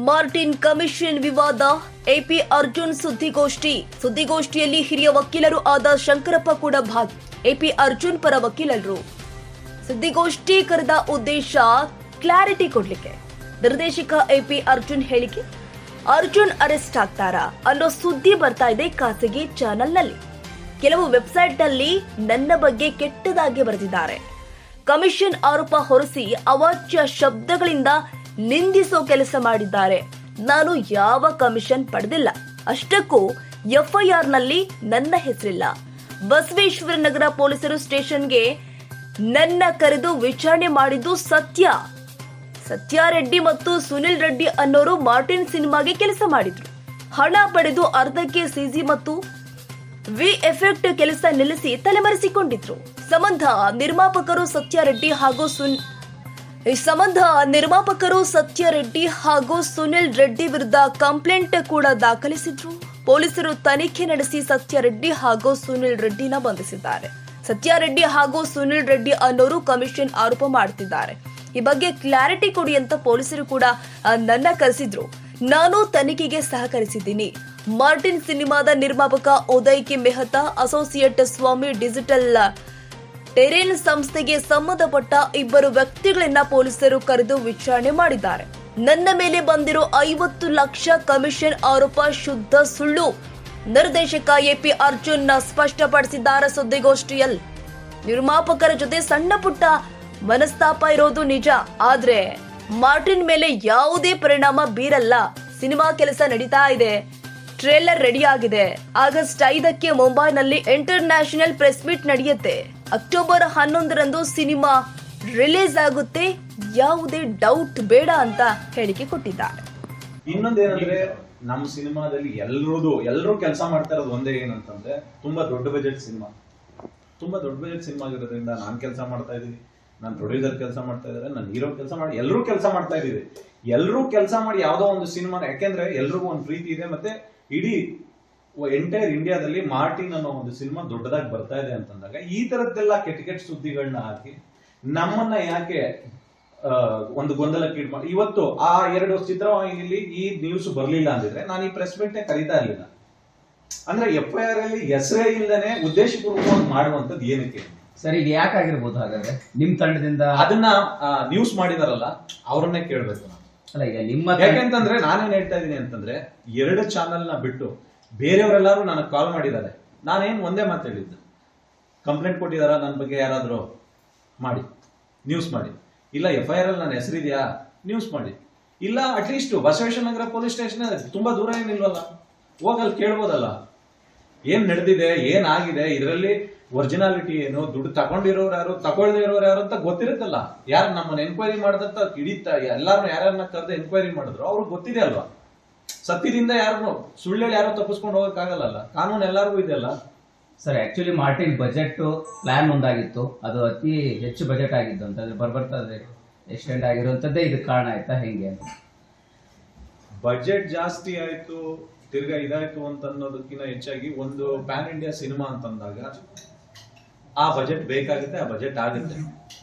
Martin commission ವಿವಾದ, AP Arjun ಸುದ್ದಿಗೋಷ್ಠಿಯಲ್ಲಿ ಹಿರಿಯ ವಕೀಲರು ಆದ ಶಂಕರಪ್ಪ ಕೂಡ ಭಾಗಿ. ಎಪಿ ಅರ್ಜುನ್ ಪರ ವಕೀಲರು ಸುದ್ದಿಗೋಷ್ಠಿ ಕರೆದ ಉದ್ದೇಶ ಕ್ಲಾರಿಟಿ ಕೊಡ್ಲಿಕ್ಕೆ. ನಿರ್ದೇಶಕ ಎಪಿ ಅರ್ಜುನ್ ಹೇಳಿಕೆ, ಅರ್ಜುನ್ ಅರೆಸ್ಟ್ ಆಗ್ತಾರಾ ಅನ್ನೋ ಸುದ್ದಿ ಬರ್ತಾ ಇದೆ ಖಾಸಗಿ ಚಾನೆಲ್ನಲ್ಲಿ. ಕೆಲವು ವೆಬ್ಸೈಟ್ನಲ್ಲಿ ನನ್ನ ಬಗ್ಗೆ ಕೆಟ್ಟದಾಗಿ ಬರೆದಿದ್ದಾರೆ. ಕಮಿಷನ್ ಆರೋಪ ಹೊರಿಸಿ ಅವಾಚ್ಯ ಶಬ್ದಗಳಿಂದ ನಿಂದಿಸೋ ಕೆಲಸ ಮಾಡಿದ್ದಾರೆ. ನಾನು ಯಾವ ಕಮಿಷನ್ ಪಡೆದಿಲ್ಲ. ಅಷ್ಟಕ್ಕೂ ಎಫ್ಐಆರ್ನಲ್ಲಿ ನನ್ನ ಹೆಸರಿಲ್ಲ. ಬಸವೇಶ್ವರ ನಗರ ಪೊಲೀಸರು ಸ್ಟೇಷನ್ಗೆ ನನ್ನ ಕರೆದು ವಿಚಾರಣೆ ಮಾಡಿದ್ದು ಸತ್ಯ ರೆಡ್ಡಿ ಮತ್ತು ಸುನಿಲ್ ರೆಡ್ಡಿ ಅನ್ನೋರು ಮಾರ್ಟಿನ್ ಸಿನಿಮಾಗೆ ಕೆಲಸ ಮಾಡಿದ್ರು. ಹಣ ಪಡೆದು ಅರ್ಧಕ್ಕೆ ಸಿಜಿ ಮತ್ತು ವಿಎಫೆಕ್ಟ್ ಕೆಲಸ ನಿಲ್ಲಿಸಿ ತಲೆಮರೆಸಿಕೊಂಡಿದ್ರು. ಸಂಬಂಧ ನಿರ್ಮಾಪಕರು ಸತ್ಯ ರೆಡ್ಡಿ ಹಾಗೂ ಸುನಿಲ್ ರೆಡ್ಡಿ ವಿರುದ್ಧ ಕಂಪ್ಲೇಂಟ್ ಕೂಡ ದಾಖಲಿಸಿದ್ರು. ಪೊಲೀಸರು ತನಿಖೆ ನಡೆಸಿ ಸತ್ಯ ರೆಡ್ಡಿ ಹಾಗೂ ಸುನಿಲ್ ರೆಡ್ಡಿನ ಬಂಧಿಸಿದ್ದಾರೆ. ಸತ್ಯ ರೆಡ್ಡಿ ಹಾಗೂ ಸುನಿಲ್ ರೆಡ್ಡಿ ಅನ್ನೋರು ಕಮಿಷನ್ ಆರೋಪ ಮಾಡುತ್ತಿದ್ದಾರೆ. ಈ ಬಗ್ಗೆ ಕ್ಲಾರಿಟಿ ಕೊಡಿ ಅಂತ ಪೊಲೀಸರು ಕೂಡ ನನ್ನ ಕರೆಸಿದ್ರು. ನಾನು ತನಿಖೆಗೆ ಸಹಕರಿಸಿದ್ದೀನಿ. ಮಾರ್ಟಿನ್ ಸಿನಿಮಾದ ನಿರ್ಮಾಪಕ ಉದಯ್ ಕೆ ಮೆಹ್ತಾ, ಅಸೋಸಿಯೇಟ್ ಸ್ವಾಮಿ ಡಿಜಿಟಲ್ ಟೆರೇನ್ ಸಂಸ್ಥೆಗೆ ಸಂಬಂಧಪಟ್ಟ ಇಬ್ಬರು ವ್ಯಕ್ತಿಗಳನ್ನ ಪೊಲೀಸರು ಕರೆದು ವಿಚಾರಣೆ ಮಾಡಿದ್ದಾರೆ. ನನ್ನ ಮೇಲೆ ಬಂದಿರೋ 50 ಲಕ್ಷ ಕಮಿಷನ್ ಆರೋಪ ಶುದ್ಧ ಸುಳ್ಳು. ನಿರ್ದೇಶಕ ಎಪಿ ಅರ್ಜುನ್ ಸ್ಪಷ್ಟಪಡಿಸಿದ್ದಾರೆ ಸುದ್ದಿಗೋಷ್ಠಿಯಲ್ಲಿ. ನಿರ್ಮಾಪಕರ ಜೊತೆ ಸಣ್ಣ ಪುಟ್ಟ ಮನಸ್ತಾಪ ಇರೋದು ನಿಜ, ಆದ್ರೆ ಮಾರ್ಟಿನ್ ಮೇಲೆ ಯಾವುದೇ ಪರಿಣಾಮ ಬೀರಲ್ಲ. ಸಿನಿಮಾ ಕೆಲಸ ನಡೀತಾ ಇದೆ, ಟ್ರೇಲರ್ ರೆಡಿ ಆಗಿದೆ. ಆಗಸ್ಟ್ 5ಕ್ಕೆ ಮುಂಬೈನಲ್ಲಿ ಇಂಟರ್ನ್ಯಾಷನಲ್ ಪ್ರೆಸ್ ಮೀಟ್ ನಡೆಯುತ್ತೆ. ಅಕ್ಟೋಬರ್ 11ರಂದು ಸಿನಿಮಾ ರಿಲೀಸ್ ಆಗುತ್ತೆ. ಯಾವುದೇ ಡೌಟ್ ಬೇಡ ಅಂತ ಹೇಳಿಕೆ ಕೊಟ್ಟಿದ್ದಾರೆ. ಇನ್ನೊಂದೇನಂದ್ರೆ ನಮ್ಮ ಸಿನಿಮಾದಲ್ಲಿ ಎಲ್ಲರೂ ಕೆಲಸ ಮಾಡ್ತಾ ಇರೋದು ಒಂದೇ ಏನಂತಂದ್ರೆ ತುಂಬಾ ದೊಡ್ಡ ಬಜೆಟ್ ಸಿನಿಮಾ ಆಗಿರೋದ್ರಿಂದ ನಾನ್ ಕೆಲಸ ಮಾಡ್ತಾ ಇದೀನಿ, ನಾನು ಪ್ರೊಡ್ಯೂಸರ್ ಕೆಲಸ ಮಾಡ್ತಾ ಇದ್ದಾರೆ, ನಾನು ಹೀರೋ ಕೆಲಸ ಮಾಡಿ ಎಲ್ಲರೂ ಕೆಲಸ ಮಾಡ್ತಾ ಇದೀವಿ. ಎಲ್ಲರೂ ಕೆಲಸ ಮಾಡಿ ಯಾವ್ದೋ ಒಂದು ಸಿನಿಮಾ, ಯಾಕೆಂದ್ರೆ ಎಲ್ರಿಗೂ ಒಂದು ಪ್ರೀತಿ ಇದೆ. ಮತ್ತೆ ಇಡೀ ಎಂಟೈರ್ ಇಂಡಿಯಾದಲ್ಲಿ ಮಾರ್ಟಿನ್ ಅನ್ನೋ ಒಂದು ಸಿನಿಮಾ ದೊಡ್ಡದಾಗಿ ಬರ್ತಾ ಇದೆ ಅಂತಂದಾಗ ಈ ತರದ್ದೆಲ್ಲ ಕೆಟ್ಟ ಸುದ್ದಿಗಳನ್ನ ಹಾಕಿ ನಮ್ಮನ್ನ ಯಾಕೆ ಒಂದು ಗೊಂದಲಕ್ಕೆ ಮಾಡಿ, ಇವತ್ತು ಆ 2 ಚಿತ್ರವಾಹಿನಿಯಲ್ಲಿ ಈ ನ್ಯೂಸ್ ಬರ್ಲಿಲ್ಲ ಅಂದಿದ್ರೆ ನಾನು ಈ ಪ್ರೆಸ್ ಮೀಟ್ ಕರೀತಾ ಇರ್ಲಿಲ್ಲ. ಅಂದ್ರೆ FIR ಅಲ್ಲಿ ಹೆಸರೇ ಇಲ್ಲದೇನೆ ಉದ್ದೇಶಪೂರ್ವಕವಾಗಿ ಮಾಡುವಂತದ್ದು ಏನಕ್ಕೆ ಸರ್? ಈಗ ಯಾಕಾಗಿರ್ಬೋದು ಹಾಗಾದ್ರೆ ನಿಮ್ ತಂಡದಿಂದ ಅದನ್ನ ನ್ಯೂಸ್ ಮಾಡಿದಾರಲ್ಲ ಅವ್ರನ್ನೇ ಕೇಳ್ಬೇಕು ನಾನು. ಅಲ್ಲ, ಈಗ ನಿಮ್ಮ ಯಾಕೆಂತಂದ್ರೆ ನಾನೇನ್ ಹೇಳ್ತಾ ಇದೀನಿ ಅಂತಂದ್ರೆ 2 ಚಾನಲ್ ನ ಬಿಟ್ಟು ಬೇರೆಯವರೆಲ್ಲರೂ ನನಗೆ ಕಾಲ್ ಮಾಡಿದ್ದಾರೆ. ನಾನೇನ್ ಒಂದೇ ಮಾತು ಹೇಳಿದ್ದು, ಕಂಪ್ಲೇಂಟ್ ಕೊಟ್ಟಿದಾರ ನನ್ನ ಬಗ್ಗೆ ಯಾರಾದ್ರೂ ಮಾಡಿ ನ್ಯೂಸ್ ಮಾಡಿ, ಇಲ್ಲ FIR ಅಲ್ಲಿ ನನ್ನ ಹೆಸರಿದ್ಯಾ ನ್ಯೂಸ್ ಮಾಡಿ, ಇಲ್ಲ at least Basaveshwara Nagar police station ತುಂಬಾ ದೂರ ಏನಿಲ್ವಲ್ಲ, ಹೋಗಲ್ಲಿ ಕೇಳ್ಬೋದಲ್ಲ ಏನ್ ನಡೆದಿದೆ, ಏನಾಗಿದೆ, ಇದರಲ್ಲಿ ಒರಿಜಿನಾಲಿಟಿ ಏನು, ದುಡ್ಡು ತಗೊಂಡಿರೋರು ಯಾರು, ತಗೊಳ್ದೇ ಇರೋರು ಯಾರು ಅಂತ ಗೊತ್ತಿರುತ್ತಲ್ಲ. ಯಾರು ನಮ್ಮನ್ನ ಎನ್ಕ್ವೈರಿ ಮಾಡದಂತ ಎಲ್ಲಾರನ್ನ ಯಾರನ್ನ ಕರೆದು ಎನ್ಕ್ವೈರಿ ಮಾಡಿದ್ರು ಅವ್ರಿಗೆ ಗೊತ್ತಿದೆ ಅಲ್ವಾ. ಸತ್ಯದಿಂದ ಯಾರನ್ನು ಸುಳ್ಳೇಳಿ ಯಾರು ತಪ್ಪಿಸ್ಕೊಂಡು ಹೋಗಕ್ಕಾಗಲ್ಲ, ಕಾನೂನು ಎಲ್ಲರಿಗೂ ಇದೆ ಅಲ್ಲ. Sir, actually Martin budget plan ಒಂದಾಗಿತ್ತು, ಅದು ಅತಿ ಹೆಚ್ಚು ಬಜೆಟ್ ಆಗಿದ್ದು ಅಂತ ಬರ್ಬರ್ತದೆ ಎಕ್ಸ್ಟೆಂಡ್ ಆಗಿರುವಂತದ್ದೇ ಇದಕ್ಕೆ ಕಾರಣ ಆಯ್ತಾ ಹೆಂಗೆ? ಬಜೆಟ್ ಜಾಸ್ತಿ ಆಯ್ತು, ತಿರ್ಗಾ ಇದಾಯ್ತು ಅಂತ ಅನ್ನೋದಕ್ಕಿಂತ ಹೆಚ್ಚಾಗಿ ಒಂದು ಪ್ಯಾನ್ ಇಂಡಿಯಾ ಸಿನಿಮಾ ಅಂತಂದಾಗ ಆ ಬಜೆಟ್ ಬೇಕಾಗುತ್ತೆ, ಆ ಬಜೆಟ್ ಆಗುತ್ತೆ.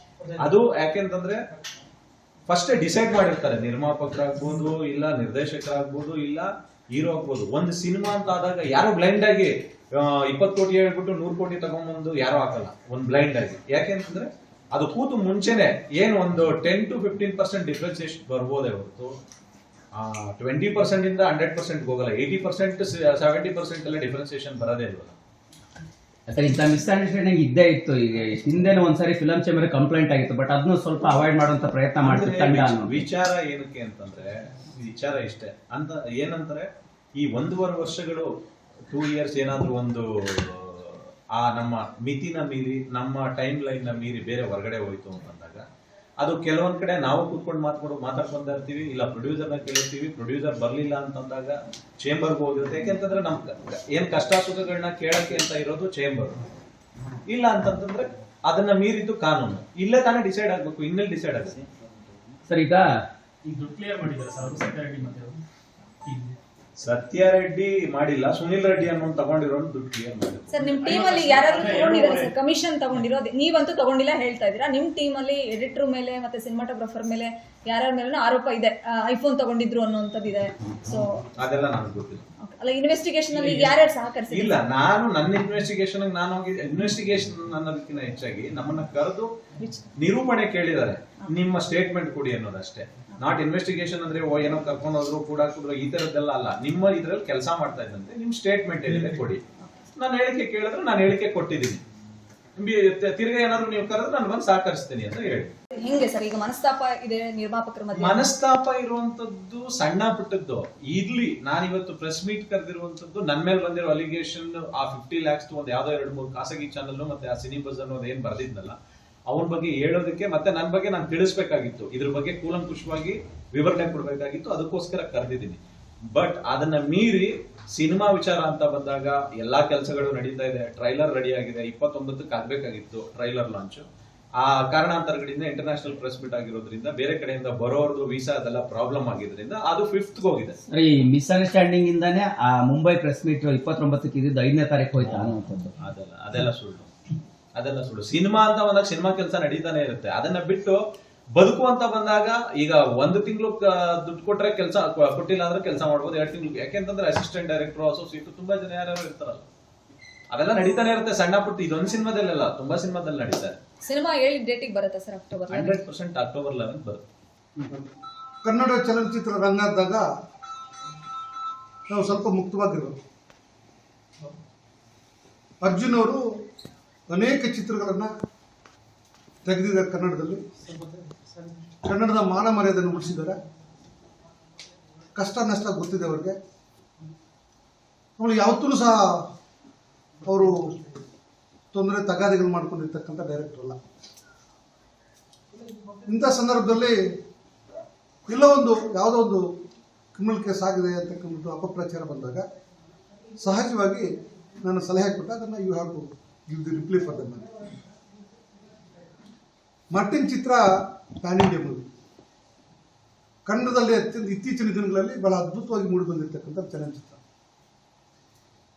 ಅದು ಯಾಕೆಂತಂದ್ರೆ ಫಸ್ಟ್ ಡಿಸೈಡ್ ಮಾಡಿರ್ತಾರೆ, ನಿರ್ಮಾಪಕರಾಗ್ಬೋದು, ಇಲ್ಲ ನಿರ್ದೇಶಕರಾಗ್ಬೋದು, ಇಲ್ಲ ಹೀರೋ ಆಗ್ಬೋದು. ಒಂದು ಸಿನಿಮಾ ಅಂತ ಆದಾಗ ಯಾರು ಬ್ಲೈಂಡ್ ಆಗಿ 20 ಕೋಟಿ ಹೇಳ್ಬಿಟ್ಟು 100 ಕೋಟಿ ತಗೊಂಡ್ಬಂದು ಯಾರು ಹಾಕಲ್ಲ, ಒಂದು ಬ್ಲೈಂಡ್ ಆಗಿ. ಯಾಕೆಂತಂದ್ರೆ ಅದು ಕೂತು ಮುಂಚೆನೆ ಏನು ಒಂದು 10 to 15% ಡಿಫ್ರೆನ್ಸಿಯೇಷನ್ ಬರ್ಬೋದೇ ಹೊರತು 20% ಇಂದ 100% ಹೋಗಲ್ಲ. 80% 70% ಎಲ್ಲ ಡಿಫ್ರೆನ್ಸಿಯೇಷನ್ ಬರೋದೇ ಇಲ್ವಲ್ಲ. ಸರ್, ಇಂಥ ಮಿಸ್ಅಂಡರ್ಸ್ಟ್ಯಾಂಡಿಂಗ್ ಇದ್ದೇ ಇತ್ತು. ಈಗ ಹಿಂದೆನೂ ಒಂದ್ಸರಿ ಫಿಲಂ ಚೇಂಬರ್ ಕಂಪ್ಲೇಂಟ್ ಆಗಿತ್ತು, ಬಟ್ ಅದನ್ನು ಸ್ವಲ್ಪ ಅವಾಯ್ಡ್ ಮಾಡುವಂತ ಪ್ರಯತ್ನ ಮಾಡ್ತಿತ್ತು. ವಿಚಾರ ಏನಕ್ಕೆ ಅಂತಂದ್ರೆ ವಿಚಾರ ಇಷ್ಟೇ ಅಂತ ಏನಂತಾರೆ, ಈ 1.5 ವರ್ಷಗಳು 2 years ಏನಾದ್ರೂ ಒಂದು ಆ ನಮ್ಮ ಮಿತಿನ ಮೀರಿ, ನಮ್ಮ ಟೈಮ್ ಲೈನ್ ನ ಮೀರಿ ಬೇರೆ ಹೊರಗಡೆ ಹೋಯ್ತು ಅಂತಂದಾಗ ಅದು ಕೆಲವೊಂದ್ ಕಡೆ ನಾವು ಕೂತ್ಕೊಂಡು ಮಾತಾಡ್ಕೊಂತ ಇರ್ತೀವಿ, ಇಲ್ಲ ಪ್ರೊಡ್ಯೂಸರ್ ನ ಕೇಳಿರ್ತೀವಿ. ಪ್ರೊಡ್ಯೂಸರ್ ಬರ್ಲಿಲ್ಲ ಅಂತಂದಾಗ ಚೇಂಬರ್ಗೆ ಹೋಗಿರುತ್ತೆ. ಯಾಕೆಂತಂದ್ರೆ ನಮ್ ಏನ್ ಕಷ್ಟ ಸುಖಗಳನ್ನ ಕೇಳಕ್ಕೆ ಅಂತ ಇರೋದು ಚೇಂಬರ್. ಇಲ್ಲ ಅಂತಂದ್ರೆ ಅದನ್ನ ಮೀರಿದ್ದು ಕಾನೂನು. ಇಲ್ಲೇ ತಾನೇ ಡಿಸೈಡ್ ಆಗ್ಬೇಕು, ಇನ್ನೆಲ್ಲಿ ಡಿಸೈಡ್ ಆಗುತ್ತೆ? ಸರ್, ಈಗ ಸತ್ಯ ರೆಡ್ಡಿ ಮಾಡಿಲ್ಲ, ಸುನಿಲ್ ರೆಡ್ಡಿ ಅನ್ನೋ ತಗೊಂಡಿರೋ ದುಡ್ಡು ಕ್ಲಿಯರ್ ಮಾಡಿ. ಸರ್ ನಿಮ್ ಟೀಮ್ ಅಲ್ಲಿ ಯಾರಾದ್ರೂ ತಗೊಂಡಿದ್ದಾರೆ ಸರ್? ಕಮಿಷನ್ ತಗೊಂಡಿರೋದು ನೀವಂತೂ ತಗೊಂಡಿಲ್ಲ ಹೇಳ್ತಾ ಇದೀರಾ. ನಿಮ್ ಟೀಮ್ ಅಲ್ಲಿ ಎಡಿಟರ್ ಮೇಲೆ ಮತ್ತೆ ಸಿನಿಮಾಟೋಗ್ರಫರ್ ಮೇಲೆ ಯಾರ್ಯಾರ ಮೇಲೆ ಆರೋಪ ಇದೆ, ಐಫೋನ್ ತಗೊಂಡಿದ್ರು ಅನ್ನೋಂಥದ್ದು ಇದೆ. ಸೊ ಅದೆಲ್ಲ ನನಗೆ ಗೊತ್ತಿಲ್ಲ. ಅಲ್ಲ, ಇನ್ವೆಸ್ಟಿಗೇಷನ್ ಅಲ್ಲಿ ಯಾರ್ಯಾರು ಸಹಕರಿಸಿದ್ರು? ಇಲ್ಲ, ನನ್ನ ಇನ್ವೆಸ್ಟಿಗೇಷನ್ ನಾನು ಹೋಗಿ ಇನ್ವೆಸ್ಟಿಗೇಷನ್ ಅನ್ನೋದಕ್ಕಿಂತ ಹೆಚ್ಚಾಗಿ ನಮ್ಮನ್ನ ಕರೆದು ನಿರೂಪಣೆ ಕೇಳಿದ್ದಾರೆ, ನಿಮ್ಮ ಸ್ಟೇಟ್ಮೆಂಟ್ ಕೊಡಿ ಅನ್ನೋದಷ್ಟೇ. ನಾಟ್ ಇನ್ವೆಸ್ಟಿಗೇಷನ್ ಅಂದ್ರೆ ಏನೋ ಕರ್ಕೊಂಡು ಹೋದ್ರು ಕೂಡ ಈ ತರದ್ದೆಲ್ಲ ಅಲ್ಲ. ನಿಮ್ಮ ಇದ್ರಲ್ಲಿ ಕೆಲಸ ಮಾಡ್ತಾ ಇದ್ದಂತೆ ನಿಮ್ ಸ್ಟೇಟ್ಮೆಂಟ್ ಏನಿದೆ ಕೊಡಿ. ನಾನು ಹೇಳಿಕೆ ಕೇಳಿದ್ರೆ ನಾನು ಹೇಳಿಕೆ ಕೊಟ್ಟಿದ್ದೀನಿ. ತಿರ್ಗಾ ಏನಾದ್ರು ನೀವು ಕರೆದ್ರೆ ನಾನು ಬಂದು ಸಹಕರಿಸ್ತೀನಿ ಅಂತ ಹೇಳಿ. ಹೆಂಗೆ ಸರ್ ಈಗ ಮನಸ್ತಾಪ ಇದೆ ನಿರ್ಮಾಪಕರ ಮಧ್ಯೆ? ಮನಸ್ತಾಪ ಇರುವಂತದ್ದು ಸಣ್ಣ ಪುಟ್ಟದ್ದು ಇರ್ಲಿ. ನಾನಿವತ್ತು ಪ್ರೆಸ್ ಮೀಟ್ ಕರೆದಿರುವಂತದ್ದು ನನ್ನ ಮೇಲೆ ಬಂದಿರೋ ಅಲಿಗೇಷನ್, ಆ 50 lakhs ಒಂದು ಯಾವ್ದೋ 2-3 ಖಾಸಗಿ ಚಾನಲ್ ಮತ್ತೆ ಆ ಸಿನಿ ಬಜ್ ಅನ್ನೋದು ಏನ್ ಬರ್ದಿದ್ನಲ್ಲ ಅವನ ಬಗ್ಗೆ ಹೇಳೋದಕ್ಕೆ, ಮತ್ತೆ ನನ್ನ ಬಗ್ಗೆ ನಾನು ತಿಳಿಸ್ಬೇಕಾಗಿತ್ತು, ಇದ್ರ ಬಗ್ಗೆ ಕೂಲಂಕುಷವಾಗಿ ವಿವರಣೆ ಕೊಡ್ಬೇಕಾಗಿತ್ತು, ಅದಕ್ಕೋಸ್ಕರ ಕರೆದಿದ್ದೀನಿ. ಬಟ್ ಅದನ್ನ ಮೀರಿ ಸಿನಿಮಾ ವಿಚಾರ ಅಂತ ಬಂದಾಗ ಎಲ್ಲಾ ಕೆಲಸಗಳು ನಡೀತಾ ಇದೆ. ಟ್ರೈಲರ್ ರೆಡಿ ಆಗಿದೆ, 29ಕ್ಕೆ ಆಗ್ಬೇಕಾಗಿತ್ತು ಟ್ರೈಲರ್ ಲಾಂಚ್. ಆ ಕಾರಣಾಂತರಗಳಿಂದ ಇಂಟರ್ನ್ಯಾಷನಲ್ ಪ್ರೆಸ್ ಮೀಟ್ ಆಗಿರೋದ್ರಿಂದ ಬೇರೆ ಕಡೆಯಿಂದ ಬರೋರ್ದು ವೀಸಾ ಅದೆಲ್ಲ ಪ್ರಾಬ್ಲಮ್ ಆಗಿದ್ರಿಂದ ಅದು 5th ಹೋಗಿದೆ. ಈ ಮಿಸ್ಅಂಡರ್ಸ್ಟ್ಯಾಂಡಿಂಗ್ ಇಂದಾನೆ ಆ ಮುಂಬೈ ಪ್ರೆಸ್ ಮೀಟ್ 29ಕ್ಕೆ ಇದ್ದಿದ್ದು 5ನೇ ತಾರೀಕು ಹೋಯ್ತಾ ಅನ್ನೋಂಥದ್ದು. ಅದೆಲ್ಲ ಸುಳ್ಳು. ಸಿನಿಮಾ ಅಂತ ಬಂದಾಗ ಸಿನಿಮಾ ಕೆಲಸ ನಡೀತಾನೆ ಇರುತ್ತೆ. ಅದನ್ನ ಬಿಟ್ಟು ಬದುಕು ಅಂತ ಬಂದಾಗ ಈಗ 1 ತಿಂಗಳು ದುಡ್ಡು ಕೊಟ್ರೆ ಕೆಲಸ ಕೊಟ್ಟಿಲ್ಲ ಅಂದ್ರೆ ಕೆಲಸ ಮಾಡ್ಬೋದು, 2 ತಿಂಗಳು. ಯಾಕೆಂತಂದ್ರೆ ಅಸಿಸ್ಟೆಂಟ್ ಡೈರೆಕ್ಟರ್, ಅಸೋಸಿಯೇಟ್ ತುಂಬಾ ಜನ ಯಾರ್ಯಾರು ಇರ್ತಾರಲ್ಲ, ಅವೆಲ್ಲ ನಡೀತಾನೆ ಇರುತ್ತೆ ಸಣ್ಣ ಪುಟ್ಟ. ಇದೊಂದು ಸಿನಿಮಾದಲ್ಲ, ತುಂಬಾ ಸಿನಿಮಾದಲ್ಲಿ ನಡೀತಾರೆ. ಸಿನಿಮಾ ಹೇಳಿ ಡೇಟಿಗೆ ಬರುತ್ತೆ ಸರ್? ಅಕ್ಟೋಬರ್ 100% ಅಕ್ಟೋಬರ್ 11 ಬರುತ್ತೆ. ಕನ್ನಡ ಚಲನಚಿತ್ರ ರಂಗದಾಗ ನಾವು ಸ್ವಲ್ಪ ಮುಕ್ತವಾಗಿರ್ಬೇಕು. ಅರ್ಜುನ್ ಅವರು ಅನೇಕ ಚಿತ್ರಗಳನ್ನು ತೆಗೆದಿದ್ದಾರೆ ಕನ್ನಡದಲ್ಲಿ. ಕನ್ನಡದ ಮಾನ ಮರ್ಯಾದೆಯನ್ನು ಉಳಿಸಿದ್ದಾರೆ. ಕಷ್ಟ ನಷ್ಟ ಗೊತ್ತಿದೆ ಅವ್ರಿಗೆ. ಅವಳು ಯಾವತ್ತೂ ಸಹ ಅವರು ತೊಂದರೆ ತಗಾದೆಗಳು ಮಾಡ್ಕೊಂಡಿರ್ತಕ್ಕಂಥ ಡೈರೆಕ್ಟರ್ ಅಲ್ಲ. ಇಂಥ ಸಂದರ್ಭದಲ್ಲಿ ಎಲ್ಲೋ ಯಾವುದೋ ಒಂದು ಕ್ರಿಮಿನಲ್ ಕೇಸ್ ಆಗಿದೆ ಅಂತಕ್ಕಂಥ ಅಪಪ್ರಚಾರ ಬಂದಾಗ ಸಹಜವಾಗಿ ನಾನು ಸಲಹೆ ಕೊಟ್ಟ ಅದನ್ನು you have to give the reply for them. Martin ಚಿತ್ರ ಪ್ಯಾನ್ ಇಂಡಿಯಾ ಮೂವಿ. ಕನ್ನಡದಲ್ಲಿ ಅತ್ಯಂತ ಇತ್ತೀಚಿನ ದಿನಗಳಲ್ಲಿ ಬಹಳ ಅದ್ಭುತವಾಗಿ ಮೂಡಿ ಬಂದಿರತಕ್ಕಂಥ ಚಲನಚಿತ್ರ.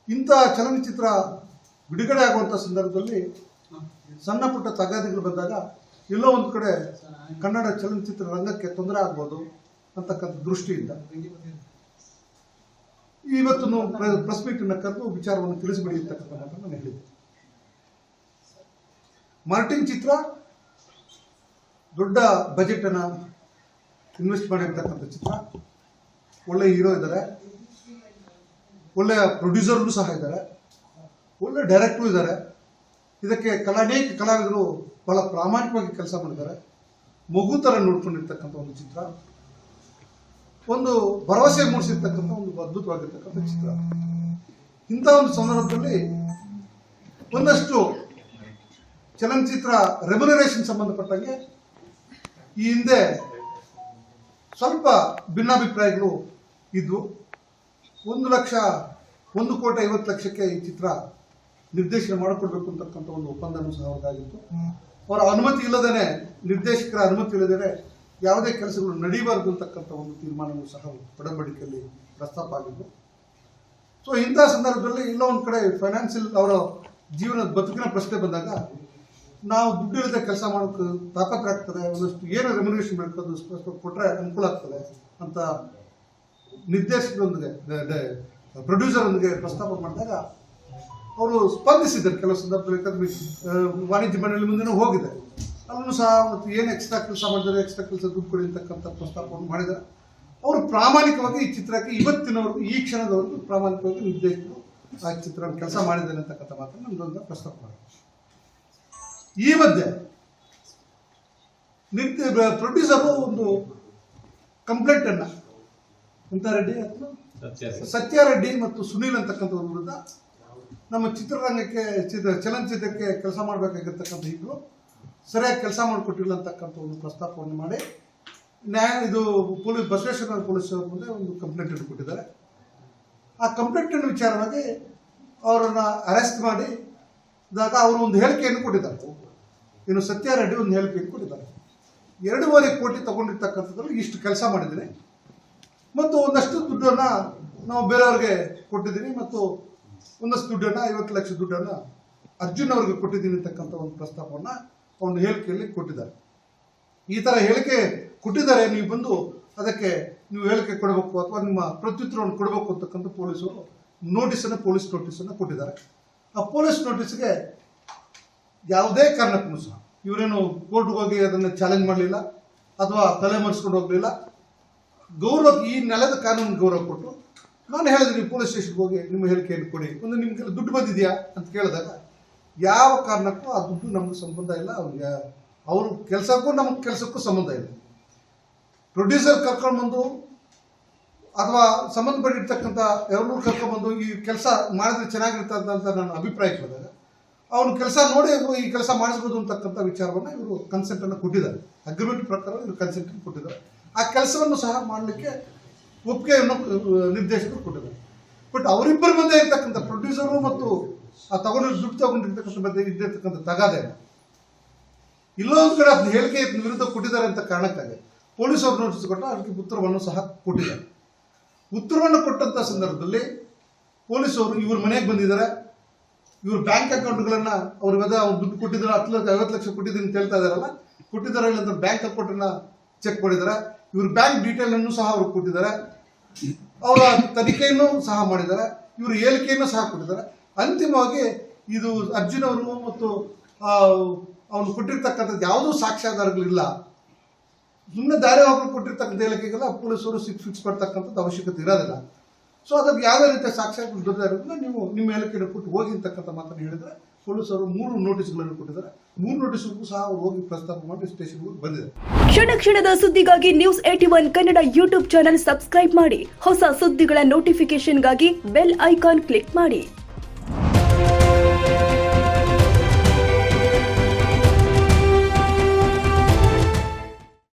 ಇಂಥ ಚಲನಚಿತ್ರ ಬಿಡುಗಡೆ ಆಗುವಂಥ ಸಂದರ್ಭದಲ್ಲಿ ಸಣ್ಣ ಪುಟ್ಟ ತಗಾದಿಗಳು ಬಂದಾಗ ಎಲ್ಲೋ ಒಂದು ಕಡೆ ಕನ್ನಡ ಚಲನಚಿತ್ರ ರಂಗಕ್ಕೆ ತೊಂದರೆ ಆಗ್ಬೋದು ಅಂತಕ್ಕಂಥ ದೃಷ್ಟಿಯಿಂದ ಇವತ್ತು ಪ್ರೆಸ್ ಮೀಟ್ ಅನ್ನು ಕರೆದು ವಿಚಾರವನ್ನು ತಿಳಿಸಿಬಿಡಿ ಅಂತಕ್ಕಂಥ ಮಾತನ್ನು ನಾನು ಹೇಳಿದ್ದೆ. ಮಾರ್ಟಿನ್ ಚಿತ್ರ ದೊಡ್ಡ ಬಜೆಟ್ ಅನ್ನ ಇನ್ವೆಸ್ಟ್ ಮಾಡಿರ್ತಕ್ಕಂಥ ಚಿತ್ರ. ಒಳ್ಳೆ ಹೀರೋ ಇದ್ದಾರೆ, ಒಳ್ಳೆಯ ಪ್ರೊಡ್ಯೂಸರ್ಗಳು ಸಹ ಇದ್ದಾರೆ, ಒಳ್ಳೆ ಡೈರೆಕ್ಟ್ರು ಇದ್ದಾರೆ. ಇದಕ್ಕೆ ಅನೇಕ ಕಲಾವಿದರು ಬಹಳ ಪ್ರಾಮಾಣಿಕವಾಗಿ ಕೆಲಸ ಮಾಡಿದ್ದಾರೆ. ಮಗು ಥರ ನೋಡ್ಕೊಂಡಿರ್ತಕ್ಕಂಥ ಒಂದು ಚಿತ್ರ, ಒಂದು ಭರವಸೆ ಮೂಡಿಸಿರ್ತಕ್ಕಂಥ ಒಂದು ಅದ್ಭುತವಾಗಿರ್ತಕ್ಕಂಥ ಚಿತ್ರ. ಇಂಥ ಒಂದು ಸಂದರ್ಭದಲ್ಲಿ ಒಂದಷ್ಟು ಚಲನಚಿತ್ರ ರೆಮ್ಯುನರೇಷನ್ ಸಂಬಂಧಪಟ್ಟಂಗೆ ಈ ಹಿಂದೆ ಸ್ವಲ್ಪ ಭಿನ್ನಾಭಿಪ್ರಾಯಗಳು ಇದ್ವು. 1,50,00,000 ಈ ಚಿತ್ರ ನಿರ್ದೇಶನ ಮಾಡಿಕೊಡ್ಬೇಕು ಅಂತಕ್ಕಂಥ ಒಂದು ಒಪ್ಪಂದನೂ ಸಹ ಅವ್ರಿಗಾಗಿತ್ತು. ಅವರ ಅನುಮತಿ ಇಲ್ಲದೇ, ನಿರ್ದೇಶಕರ ಅನುಮತಿ ಇಲ್ಲದೇ ಯಾವುದೇ ಕೆಲಸಗಳು ನಡೀಬಾರದು ಅಂತಕ್ಕಂಥ ಒಂದು ತೀರ್ಮಾನವೂ ಸಹ ಒಡಂಬಡಿಕೆಯಲ್ಲಿ ಪ್ರಸ್ತಾಪ ಆಗಿದ್ದು. ಸೊ ಇಂಥ ಸಂದರ್ಭದಲ್ಲಿ ಎಲ್ಲೋ ಒಂದು ಕಡೆ ಫೈನಾನ್ಷಿಯಲ್ ಅವರ ಜೀವನದ ಬದುಕಿನ ಪ್ರಶ್ನೆ ಬಂದಾಗ ನಾವು ದುಡ್ಡಿಲ್ಲದೆ ಕೆಲಸ ಮಾಡೋಕ್ಕೆ ತಾಕತ್ತಾಗ್ತದೆ, ಒಂದಷ್ಟು ಏನು ರೆಮ್ಯುನರೇಷನ್ ಬೇಕು ಅದು ಕೊಟ್ಟರೆ ಅನುಕೂಲ ಆಗ್ತದೆ ಅಂತ ನಿರ್ದೇಶಕರೊಂದಿಗೆ ಪ್ರೊಡ್ಯೂಸರೊಂದಿಗೆ ಪ್ರಸ್ತಾಪ ಮಾಡಿದಾಗ ಅವರು ಸ್ಪಂದಿಸಿದ್ದಾರೆ ಕೆಲವು ಸಂದರ್ಭದಲ್ಲಿ. ಯಾಕಂದ್ರೆ ವಾಣಿಜ್ಯ ಮಂಡಳಿ ಮುಂದೆನೂ ಹೋಗಿದೆ, ಅಲ್ಲೂ ಸಹ ಮತ್ತು ಏನು ಎಕ್ಸ್ಟ್ರಾ ಕೆಲಸ ಮಾಡಿದರೆ ಎಕ್ಸ್ಟ್ರಾ ಕೆಲಸ ದುಡ್ಡು ಕೊಡಿ ಅಂತಕ್ಕಂಥ ಪ್ರಸ್ತಾಪವನ್ನು ಮಾಡಿದ್ದಾರೆ. ಅವರು ಪ್ರಾಮಾಣಿಕವಾಗಿ ಈ ಚಿತ್ರಕ್ಕೆ ಇವತ್ತಿನವರೆಗೂ ಈ ಕ್ಷಣದವರೆಗೂ ಪ್ರಾಮಾಣಿಕವಾಗಿ ನಿರ್ದೇಶಕರು ಆ ಚಿತ್ರ ಕೆಲಸ ಮಾಡಿದ್ದಾರೆ ಅಂತಕ್ಕಂಥ ಮಾತನ್ನು ನಮ್ದೊಂದು ಪ್ರಸ್ತಾಪ ಮಾಡಿದ್ದಾರೆ. ಈ ಮಧ್ಯೆ ಪ್ರೊಡ್ಯೂಸರು ಒಂದು ಕಂಪ್ಲೇಂಟ್ ಅನ್ನ ಸತ್ಯ ರೆಡ್ಡಿ ಮತ್ತು ಸುನೀಲ್ ಅಂತಕ್ಕಂಥವ್ರ ವಿರುದ್ಧ ನಮ್ಮ ಚಿತ್ರರಂಗಕ್ಕೆ ಚಲನಚಿತ್ರಕ್ಕೆ ಕೆಲಸ ಮಾಡಬೇಕಾಗಿರ್ತಕ್ಕಂಥ ಇಬ್ಬರು ಸರಿಯಾಗಿ ಕೆಲಸ ಮಾಡಿಕೊಟ್ಟಿಲ್ಲ ಅಂತಕ್ಕಂಥ ಒಂದು ಪ್ರಸ್ತಾಪವನ್ನು ಮಾಡಿ ಇದು ಬಸವೇಶ್ವರ ಪೊಲೀಸ್ ಮುಂದೆ ಒಂದು ಕಂಪ್ಲೇಂಟ್ ಅನ್ನು ಕೊಟ್ಟಿದ್ದಾರೆ. ಆ ಕಂಪ್ಲೇಂಟ್ ವಿಚಾರವಾಗಿ ಅವರನ್ನು ಅರೆಸ್ಟ್ ಮಾಡಿದಾಗ ಅವರು ಒಂದು ಹೇಳಿಕೆಯನ್ನು ಕೊಟ್ಟಿದ್ದಾರೆ. ಇನ್ನು ಸತ್ಯ ರೆಡ್ಡಿ ಒಂದು ಹೇಳಿಕೆಯನ್ನು ಕೊಟ್ಟಿದ್ದಾರೆ. 2.5 ಕೋಟಿ ತಗೊಂಡಿರ್ತಕ್ಕಂಥದ್ರಲ್ಲಿ ಇಷ್ಟು ಕೆಲಸ ಮಾಡಿದ್ದೀನಿ ಮತ್ತು ಒಂದಷ್ಟು ದುಡ್ಡನ್ನು ನಾವು ಬೇರೆಯವ್ರಿಗೆ ಕೊಟ್ಟಿದ್ದೀನಿ ಮತ್ತು ಒಂದಷ್ಟು ದುಡ್ಡನ್ನು 50 ಲಕ್ಷ ದುಡ್ಡನ್ನು ಅರ್ಜುನ್ ಅವ್ರಿಗೆ ಕೊಟ್ಟಿದ್ದೀನಿ ಅಂತಕ್ಕಂಥ ಒಂದು ಪ್ರಸ್ತಾಪವನ್ನು ಅವನು ಹೇಳಿಕೆಯಲ್ಲಿ ಕೊಟ್ಟಿದ್ದಾರೆ. ಈ ಥರ ಹೇಳಿಕೆ ಕೊಟ್ಟಿದ್ದಾರೆ, ನೀವು ಬಂದು ಅದಕ್ಕೆ ನೀವು ಹೇಳಿಕೆ ಕೊಡಬೇಕು ಅಥವಾ ನಿಮ್ಮ ಪ್ರತ್ಯುತ್ತರವನ್ನು ಕೊಡಬೇಕು ಅಂತಕ್ಕಂಥ ಪೊಲೀಸರು ಪೊಲೀಸ್ ನೋಟಿಸನ್ನು ಕೊಟ್ಟಿದ್ದಾರೆ. ಆ ಪೊಲೀಸ್ ನೋಟಿಸ್ಗೆ ಯಾವುದೇ ಕಾರಣಕ್ಕೂ ಸಹ ಇವರೇನು ಕೋರ್ಟ್ಗೆ ಹೋಗಿ ಅದನ್ನು ಚಾಲೆಂಜ್ ಮಾಡಲಿಲ್ಲ ಅಥವಾ ತಲೆ ಮರೆಸ್ಕೊಂಡು ಹೋಗಲಿಲ್ಲ. ಗೌರವ, ಈ ನೆಲದ ಕಾನೂನು ಗೌರವ ಕೊಟ್ಟು ನಾನು ಹೇಳಿದ್ದೀನಿ ಪೊಲೀಸ್ ಸ್ಟೇಷನ್ಗೆ ಹೋಗಿ ನಿಮ್ಮ ಹೇಳಿಕೆಯನ್ನು ಕೊಡಿ, ಒಂದು ನಿಮ್ಗೆಲ್ಲ ದುಡ್ಡು ಬಂದಿದೆಯಾ ಅಂತ ಕೇಳಿದಾಗ ಯಾವ ಕಾರಣಕ್ಕೂ ಆ ದುಡ್ಡು ನಮ್ಗೆ ಸಂಬಂಧ ಇಲ್ಲ, ಅವ್ರಿಗೆ ಅವ್ರ ಕೆಲಸಕ್ಕೂ ನಮ್ಮ ಕೆಲಸಕ್ಕೂ ಸಂಬಂಧ ಇಲ್ಲ. ಪ್ರೊಡ್ಯೂಸರ್ ಕರ್ಕೊಂಡ್ಬಂದು ಅಥವಾ ಸಂಬಂಧಪಟ್ಟಿರ್ತಕ್ಕಂಥ ಎಲ್ಲರೂ ಕರ್ಕೊಂಡ್ಬಂದು ಈ ಕೆಲಸ ಮಾಡಿದ್ರೆ ಚೆನ್ನಾಗಿರ್ತದೆ ಅಂತ ನನ್ನ ಅಭಿಪ್ರಾಯಕ್ಕೆ ಬಂದಾಗ ಅವನು ಕೆಲಸ ನೋಡಿ ಈ ಕೆಲಸ ಮಾಡಿಸ್ಬೋದು ಅಂತಕ್ಕಂಥ ವಿಚಾರವನ್ನು ಇವರು ಕನ್ಸೆಂಟನ್ನು ಕೊಟ್ಟಿದ್ದಾರೆ. ಅಗ್ರಿಮೆಂಟ್ ಪ್ರಕಾರ ಇವರು ಕನ್ಸೆಂಟನ್ನು ಕೊಟ್ಟಿದ್ದಾರೆ. ಆ ಕೆಲಸವನ್ನು ಸಹ ಮಾಡಲಿಕ್ಕೆ ಒಪ್ಪಿಗೆಯನ್ನು ನಿರ್ದೇಶಕರು ಕೊಟ್ಟಿದ್ದಾರೆ. ಬಟ್ ಅವರಿಬ್ಬರ ಮಧ್ಯೆ ಇರ್ತಕ್ಕಂಥ ಪ್ರೊಡ್ಯೂಸರು ಮತ್ತು ಆ ದುಡ್ಡು ತಗೊಂಡಿರ್ತಕ್ಕಂಥ ಮಧ್ಯೆ ಇದ್ದಿರ್ತಕ್ಕಂಥ ತಗಾದೆ ಇಲ್ಲೊಂದು ಕಡೆ ಅದನ್ನ ಹೇಳಿಕೆ ವಿರುದ್ಧ ಕೊಟ್ಟಿದ್ದಾರೆ ಅಂತ ಕಾರಣಕ್ಕಾಗಿ ಪೊಲೀಸರು ನೋಟಿಸ್ ಕೊಟ್ಟು ಅದಕ್ಕೆ ಉತ್ತರವನ್ನು ಸಹ ಕೊಟ್ಟಿದ್ದಾರೆ. ಉತ್ತರವನ್ನು ಕೊಟ್ಟಂಥ ಸಂದರ್ಭದಲ್ಲಿ ಪೊಲೀಸರು ಇವ್ರ ಮನೆಗೆ ಬಂದಿದ್ದಾರೆ, ಇವ್ರ ಬ್ಯಾಂಕ್ ಅಕೌಂಟ್ಗಳನ್ನು ಅವ್ರಿಗೆ ಅವ್ರು ದುಡ್ಡು ಕೊಟ್ಟಿದ್ದಾರೆ, 50 ಲಕ್ಷ ಕೊಟ್ಟಿದ್ದೀನಿ ಅಂತ ಹೇಳ್ತಾ ಇದಾರಲ್ಲ, ಕೊಟ್ಟಿದ್ದಾರೆ ಇಲ್ಲ ಅಂತ ಬ್ಯಾಂಕ್ ಅಕೌಂಟನ್ನು ಚೆಕ್ ಮಾಡಿದ್ದಾರೆ. ಇವ್ರ ಬ್ಯಾಂಕ್ ಡೀಟೇಲನ್ನು ಸಹ ಅವ್ರಿಗೆ ಕೊಟ್ಟಿದ್ದಾರೆ, ಅವರ ತನಿಖೆಯನ್ನು ಸಹ ಮಾಡಿದ್ದಾರೆ, ಇವರು ಹೇಳಿಕೆಯನ್ನು ಸಹ ಕೊಟ್ಟಿದ್ದಾರೆ. ಅಂತಿಮವಾಗಿ ಇದು ಅರ್ಜುನ್ ಅವರು ಮತ್ತು ಅವನು ಕೊಟ್ಟಿರ್ತಕ್ಕಂಥದ್ದು ಯಾವುದೂ ಸಾಕ್ಷ್ಯಾಧಾರಗಳಿಲ್ಲ, ಸುಮ್ಮನೆ ದಾರಿ ಹೋಗಿ ಕೊಟ್ಟಿರ್ತಕ್ಕಂಥ ಹೇಳಿಕೆಗೆಲ್ಲ ಪೊಲೀಸರು ಫಿಕ್ಸ್ ಮಾಡ್ತಕ್ಕಂಥದ್ದು ಅವಶ್ಯಕತೆ ಇರೋದಿಲ್ಲ. ಸೊ ಅದಕ್ಕೆ ಯಾವುದೇ ರೀತಿಯ ಸಾಕ್ಷ್ಯಗಳು ದೊರೆತ ಇರೋದ್ರಿಂದ ನೀವು ನಿಮ್ಮ ಹೇಳಿಕೆಯನ್ನು ಕೊಟ್ಟು ಹೋಗಿ ಅಂತಕ್ಕಂಥ ಮಾತನ್ನು ಹೇಳಿದರೆ ಪೊಲೀಸರು 3 ನೋಟಿಸ್ಗಳನ್ನು ಕೊಟ್ಟಿದ್ದಾರೆ. 3 ನೋಟಿಸ್ಗೂ ಸಹ ಅವರು ಹೋಗಿ ಪ್ರಸ್ತಾಪ ಮಾಡಿ ಸ್ಟೇಷನ್ಗೆ ಬಂದಿದ್ದಾರೆ. ಕ್ಷಣ ಕ್ಷಣದ ಸುದ್ದಿಗಾಗಿ news 81 Kannada YouTube channel subscribe ಮಾಡಿ. ಹೊಸ ಸುದ್ದಿಗಳ ನೋಟಿಫಿಕೇಶನ್ಗಾಗಿ ಬೆಲ್ ಐಕಾನ್ ಕ್ಲಿಕ್ ಮಾಡಿ.